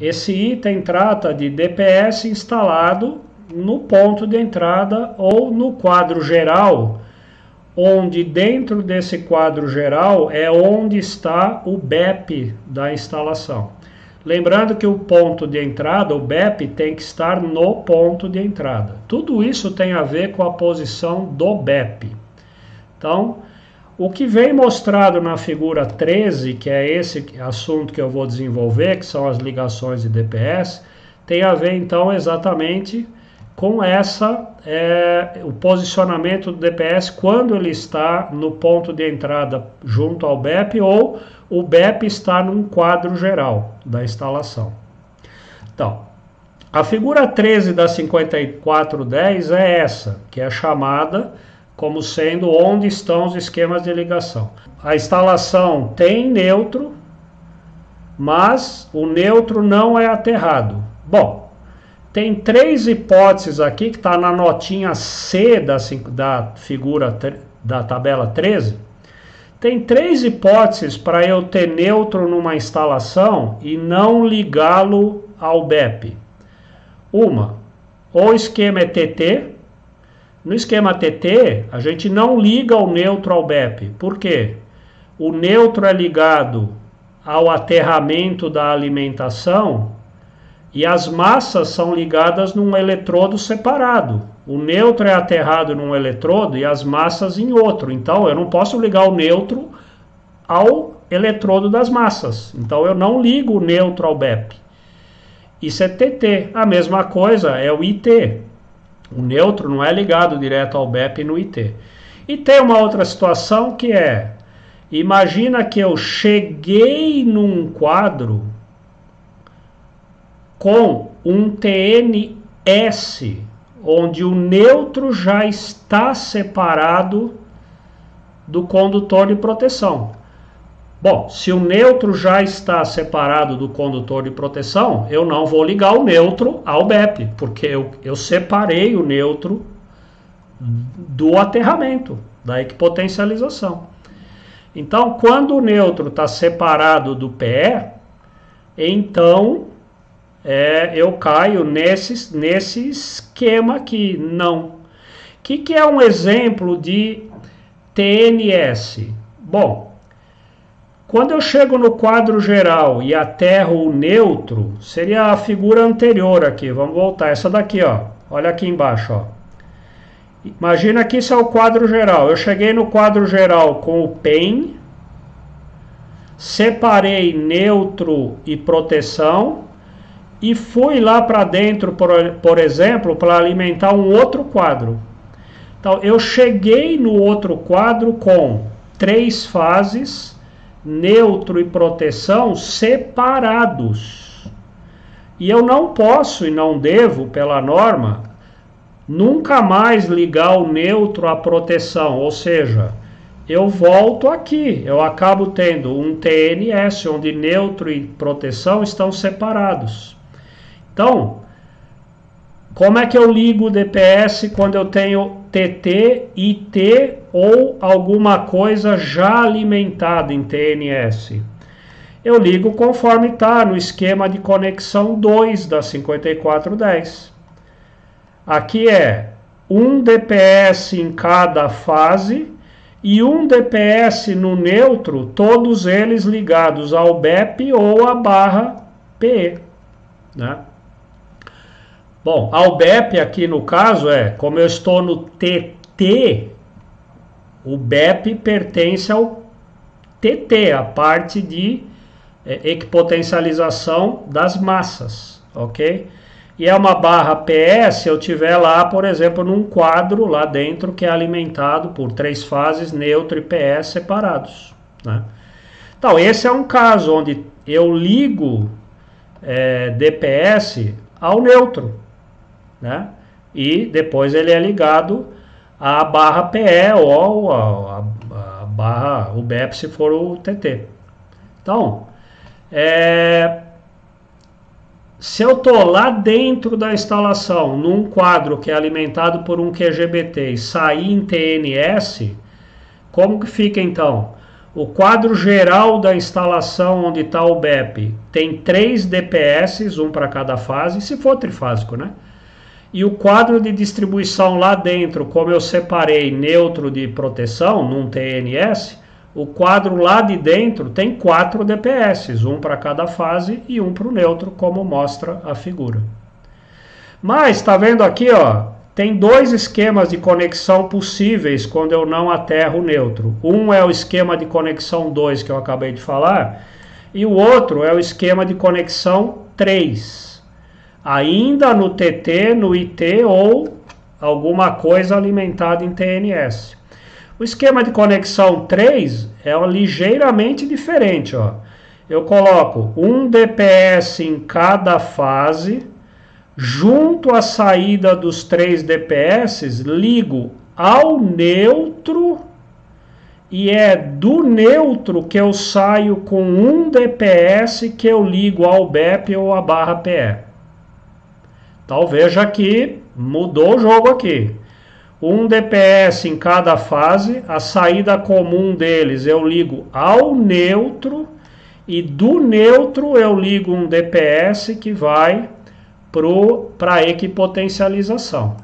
Esse item trata de DPS instalado no ponto de entrada ou no quadro geral, onde dentro desse quadro geral é onde está o BEP da instalação. Lembrando que o ponto de entrada, o BEP, tem que estar no ponto de entrada. Tudo isso tem a ver com a posição do BEP. Então, o que vem mostrado na figura 13, que é esse assunto que eu vou desenvolver, que são as ligações de DPS, tem a ver então exatamente com o posicionamento do DPS quando ele está no ponto de entrada junto ao BEP ou o BEP está num quadro geral da instalação. Então, a figura 13 da 5410 é essa, que é chamada como sendo onde estão os esquemas de ligação. A instalação tem neutro, mas o neutro não é aterrado. Bom, tem três hipóteses aqui, que está na notinha C da figura da tabela 13. Tem três hipóteses para eu ter neutro numa instalação e não ligá-lo ao BEP. Uma, o esquema é TT. No esquema TT, a gente não liga o neutro ao BEP. Por quê? O neutro é ligado ao aterramento da alimentação e as massas são ligadas num eletrodo separado. O neutro é aterrado num eletrodo e as massas em outro. Então, eu não posso ligar o neutro ao eletrodo das massas. Então, eu não ligo o neutro ao BEP. Isso é TT. A mesma coisa é o IT. O neutro não é ligado direto ao BEP no IT. E tem uma outra situação que é, imagina que eu cheguei num quadro com um TNS, onde o neutro já está separado do condutor de proteção. Bom, se o neutro já está separado do condutor de proteção, eu não vou ligar o neutro ao BEP, porque eu separei o neutro do aterramento, da equipotencialização. Então, quando o neutro está separado do PE, então eu caio nesse esquema aqui, não. O que é um exemplo de TNS? Bom, quando eu chego no quadro geral e aterro o neutro, seria a figura anterior aqui. Vamos voltar. Essa daqui, ó. Olha aqui embaixo, ó. Imagina que isso é o quadro geral. Eu cheguei no quadro geral com o PEN, separei neutro e proteção e fui lá para dentro, por exemplo, para alimentar um outro quadro. Então, eu cheguei no outro quadro com 3 fases, neutro e proteção separados. E eu não posso e não devo, pela norma, nunca mais ligar o neutro à proteção. Ou seja, eu volto aqui, eu acabo tendo um TNS, onde neutro e proteção estão separados. Então, como é que eu ligo o DPS quando eu tenho TT, IT ou alguma coisa já alimentada em TNS? Eu ligo conforme está no esquema de conexão 2 da 5410. Aqui é um DPS em cada fase e um DPS no neutro, todos eles ligados ao BEP ou à barra PE, né? Bom, ao BEP aqui no caso como eu estou no TT, o BEP pertence ao TT, a parte de equipotencialização das massas, ok? E é uma barra PE se eu tiver lá, por exemplo, num quadro lá dentro que é alimentado por 3 fases, neutro e PE separados, né? Então, esse é um caso onde eu ligo DPS ao neutro, né? E depois ele é ligado à barra PE ou a barra, o BEP se for o TT. Então, se eu estou lá dentro da instalação, num quadro que é alimentado por um QGBT e sair em TNS, como que fica então? O quadro geral da instalação onde está o BEP tem 3 DPS, um para cada fase, se for trifásico, né? E o quadro de distribuição lá dentro, como eu separei neutro de proteção, num TNS, o quadro lá de dentro tem 4 DPS, um para cada fase e um para o neutro, como mostra a figura. Mas, está vendo aqui, ó, tem 2 esquemas de conexão possíveis quando eu não aterro o neutro. Um é o esquema de conexão 2 que eu acabei de falar, e o outro é o esquema de conexão 3. Ainda no TT, no IT ou alguma coisa alimentada em TNS. O esquema de conexão 3 é ligeiramente diferente. Ó. Eu coloco 1 DPS em cada fase, junto à saída dos 3 DPS, ligo ao neutro, e é do neutro que eu saio com 1 DPS que eu ligo ao BEP ou à barra PE. Então veja que mudou o jogo aqui. 1 DPS em cada fase, a saída comum deles eu ligo ao neutro, e do neutro eu ligo um DPS que vai para a equipotencialização.